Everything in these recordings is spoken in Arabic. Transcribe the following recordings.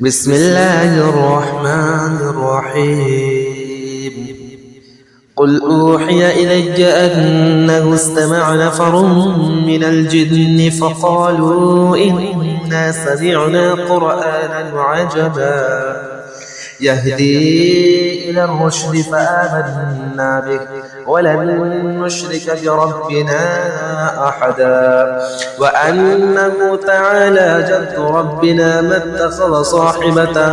بسم الله الرحمن الرحيم. قل أوحي إلي أنه استمع نفر من الجن فقالوا إنا سمعنا قرآنا عجبا يهدي إلى الرشد فآمنا به ولن نشرك بربنا أحدا وأنه تعالى جد ربنا ما اتخذ صاحبة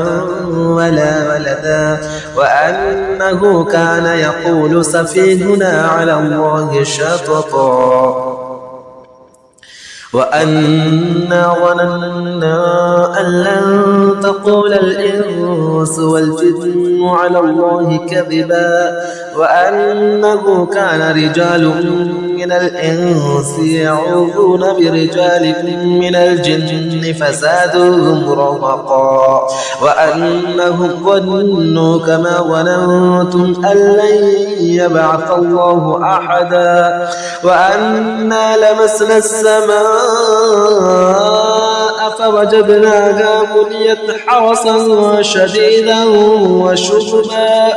ولا ولدا وأنه كان يقول سفيهنا على الله شططا وأنا ظننا أن لن تقول الإنس والجن على الله كذبا وأنه كان رجال من الإنس يعوذون برجال من الجن فزادوهم رهقا وأنهم ظنوا كما ظننتم أن لن يبعث الله أحدا وأنا لمسنا السماء فوجدناها مليت حرسا شديدا وشهبا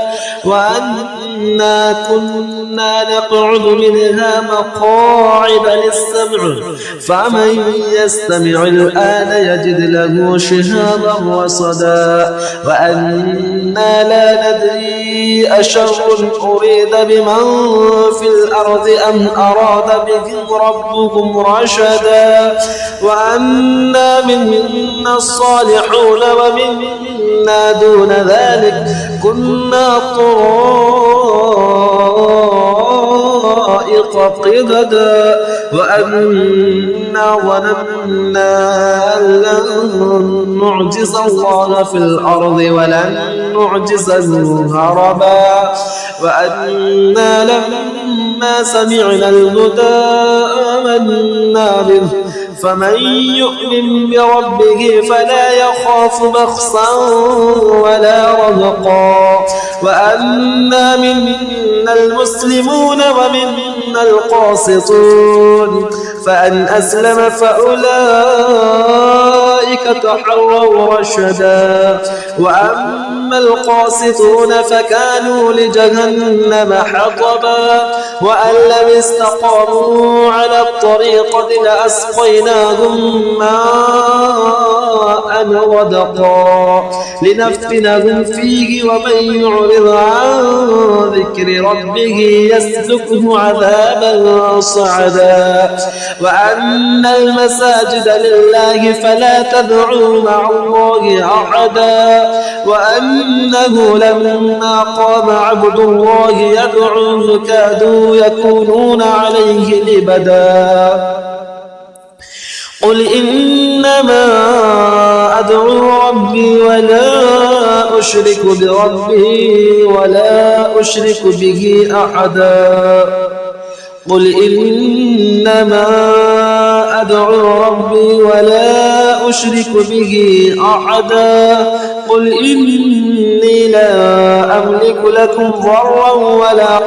وأنا كنا نقعد منها مقاعد للسمع فمن يستمع الآن يجد له شهابا رصدا وأنا لا ندري أشر أريد بمن في الأرض أم أراد بهم ربهم رشدا وأنا منا الصالحون ومنا دون ذلك كنا طرائق قددا وأنا ظننا أن لن نعجز الله في الأرض ولن نعجزه هربا وأنا لما سمعنا الهدى آمنا به فمن يؤمن بربه فلا يخاف بخسا ولا رهقا وأنا منا المسلمون ومنا القاسطون فأن أسلم فأولئك تحروا رشدا وأما القاسطون فكانوا لجهنم حطبا وأن لم استقاموا على الطريقة لأسقيناهم ماء غدقا لنفتنهم فيه ومن يعرض عن ذكر ربه يسلكه عذابا صعدا وأن المساجد لله فلا تدعوا مع الله أحدا وأنه لما قام عبد الله يدعوه كادوا يكونون عليه لبدا قل إنما أدعو ربي ولا أشرك بربي ولا أشرك به أحدا قل إنما أدعو ربي ولا أشرك به أحدا قل إني لا أملك لكم ضرا ولا